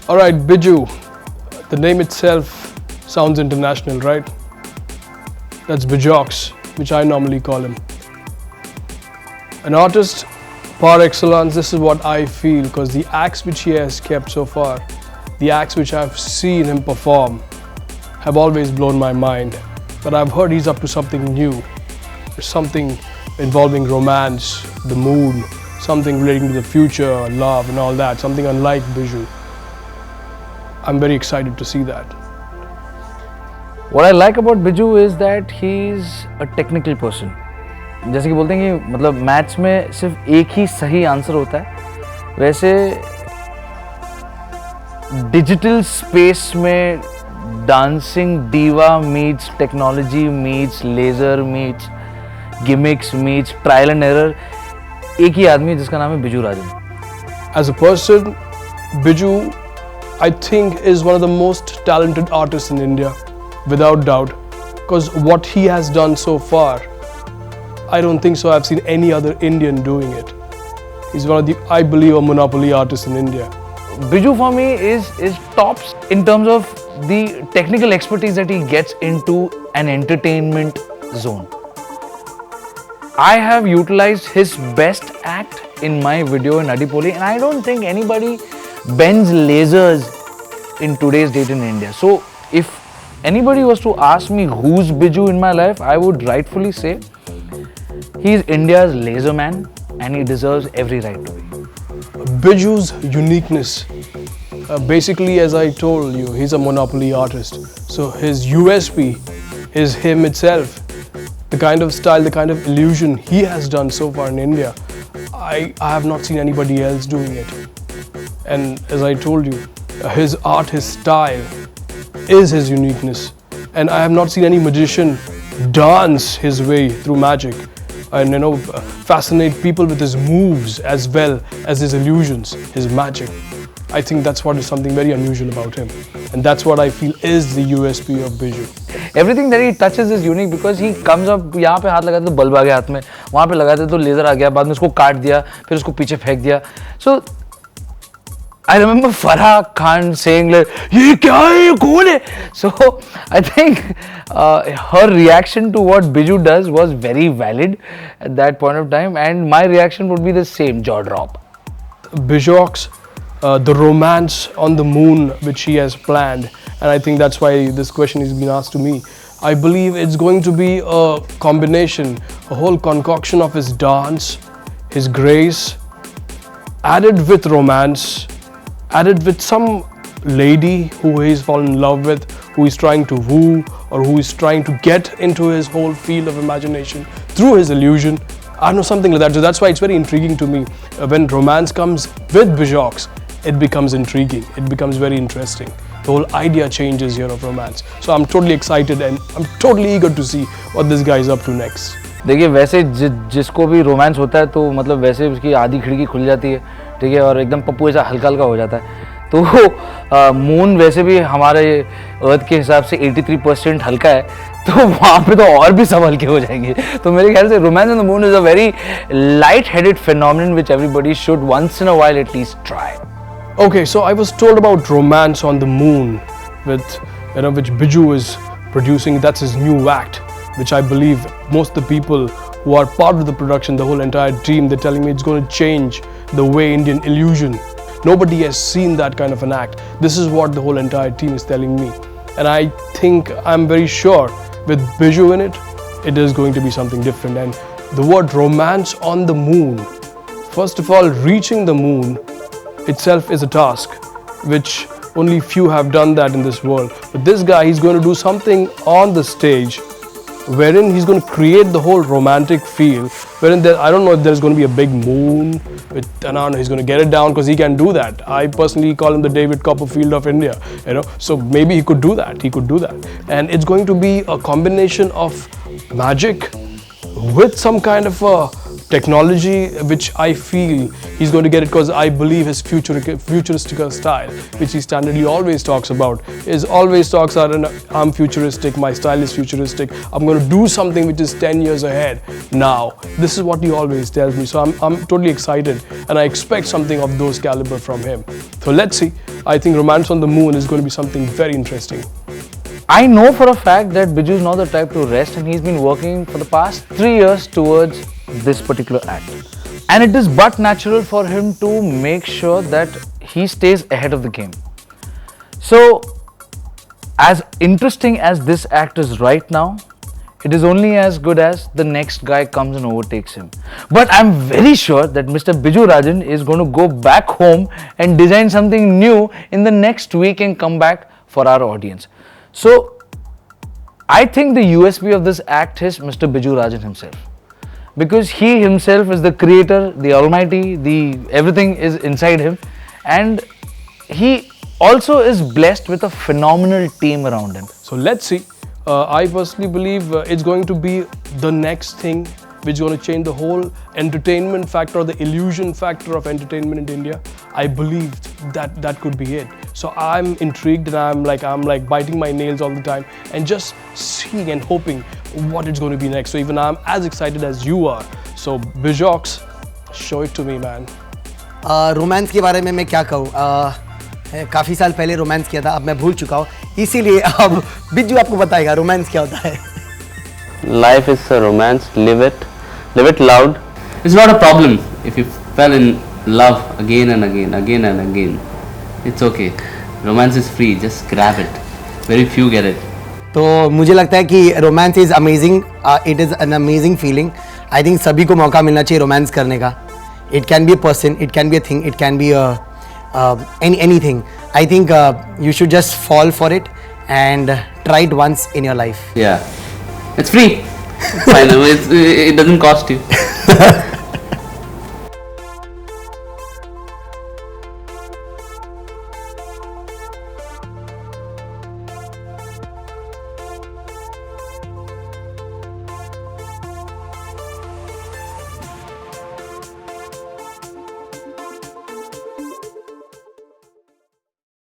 Alright, Biju. The name itself sounds international, right? That's BIJOUX, which I normally call him. An artist par excellence, this is what I feel, because the acts which he has kept so far, the acts which I've seen him perform, have always blown my mind. But I've heard he's up to something new, something involving romance, the moon, something relating to the future, love and all that, something unlike Biju. I'm very excited to see that. What I like about Biju is that he's a technical person. जैसे कि बोलते हैं कि मतलब maths में सिर्फ एक ही सही आंसर होता है, वैसे डिजिटल स्पेस में dancing diva meets technology meets laser meets gimmicks meets trial and error, एक ही आदमी जिसका नाम है बिजू राजन. As a person, Biju, I think, is one of the most talented artists in India, without doubt, because what he has done so far, I don't think so I've seen any other Indian doing it. He's one of the, I believe, a monopoly artist in India. Biju for me is tops in terms of the technical expertise that he gets into an entertainment zone. I have utilized his best act in my video in Adipoli, and I don't think anybody bends lasers in today's date in India. So if anybody was to ask me who's Biju in my life, I would rightfully say he's India's laser man, and he deserves every right to be. Biju's uniqueness, basically, as I told you, he's a monopoly artist. So his USP is him itself. The kind of style, the kind of illusion he has done so far in India, I have not seen anybody else doing it. And as I told you, his art, his style is his uniqueness. And I have not seen any magician dance his way through magic and fascinate people with his moves as well as his illusions, his magic. I think that's what is something very unusual about him, and that's what I feel is the USP of Biju. Everything that he touches is unique because he comes up, यहाँ पे हाथ लगाते तो bulb आ गया हाथ में, वहाँ पे लगाते तो लेजर आ गया, बाद में उसको काट दिया, फिर उसको पीछे फेंक दिया. So I remember Farah Khan saying like, "ये क्या है, ये कौन है?" So I think her reaction to what Biju does was very valid at that point of time, and my reaction would be the same, jaw drop. BIJOUX, the romance on the moon which he has planned, and I think that's why this question is being asked to me. I believe it's going to be a combination, a whole concoction of his dance, his grace, added with romance, added with some lady who he's fallen in love with, who he's trying to woo, or who is trying to get into his whole field of imagination through his illusion. I know, something like that. So that's why it's very intriguing to me. When romance comes with BIJOUX, it becomes intriguing. It becomes very interesting. The whole idea changes here of romance. So I'm totally excited and I'm totally eager to see what this guy is up to next. देखिए वैसे जिसको भी romance होता है तो मतलब वैसे उसकी आधी खिड़की खुल जाती है, ठीक है, और एकदम पप्पू ऐसा हल्का हल्का हो जाता है. तो मून वैसे भी हमारे अर्थ के हिसाब से 83% हल्का है, तो वहाँ पे तो और भी सब हल्के हो जाएंगे. तो मेरे ख्याल से romance on the moon is a very light headed phenomenon which everybody should once in a while at least try. Okay, so I was told about romance on the moon with which Biju is producing. That's his new act, which I believe most of the people who are part of the production, the whole entire team, they're telling me it's going to change the way Indian illusion. Nobody has seen that kind of an act. This is what the whole entire team is telling me. And I think, I'm very sure, with Biju in it, it is going to be something different. And the word romance on the moon, first of all, reaching the moon itself is a task, which only few have done that in this world. But this guy, he's going to do something on the stage wherein he's going to create the whole romantic feel, wherein there, I don't know if there's going to be a big moon, with, and I don't know, he's going to get it down because he can do that. I personally call him the David Copperfield of India, so maybe he could do that, And it's going to be a combination of magic with some kind of a technology, which I feel he's going to get it because I believe his futuristic style, which he standardly always talks about, I'm futuristic, my style is futuristic, I'm going to do something which is 10 years ahead now. This is what he always tells me. So I'm totally excited and I expect something of those caliber from him. So let's see. I think Romance on the Moon is going to be something very interesting. I know for a fact that Biju is not the type to rest, and he's been working for the past 3 years towards this particular act. And it is but natural for him to make sure that he stays ahead of the game. So, as interesting as this act is right now, it is only as good as the next guy comes and overtakes him. But I'm very sure that Mr. Biju Rajan is going to go back home and design something new in the next week and come back for our audience. So, I think the USP of this act is Mr. Biju Rajan himself. Because he himself is the creator, the almighty, everything is inside him. And he also is blessed with a phenomenal team around him. So let's see. I personally believe it's going to be the next thing which is going to change the whole entertainment factor or the illusion factor of entertainment in India. I believe that could be it. So I'm intrigued and I'm like biting my nails all the time and just seeing and hoping what it's going to be next. So even I'm as excited as you are. So BIJOUX, show it to me, man. Romance के बारे में मैं क्या कहूँ, काफ़ी साल पहले romance किया था, अब मैं भूल चुका हूँ, इसीलिए अब बिज्जू आपको बताएगा रोमांस क्या होता है. Life is a romance, live it loud. It's not a problem if you fell in love again and again. It's okay. Romance is free, just grab it. Very few get it. तो मुझे लगता है कि romance is amazing, it is an amazing feeling. I think सभी को मौका मिलना चाहिए रोमांस करने का. It can be a person, it can be a thing, it can be anything. I think you should just fall for it and try it once in your life. Yeah, it's free. Fine, it doesn't cost you.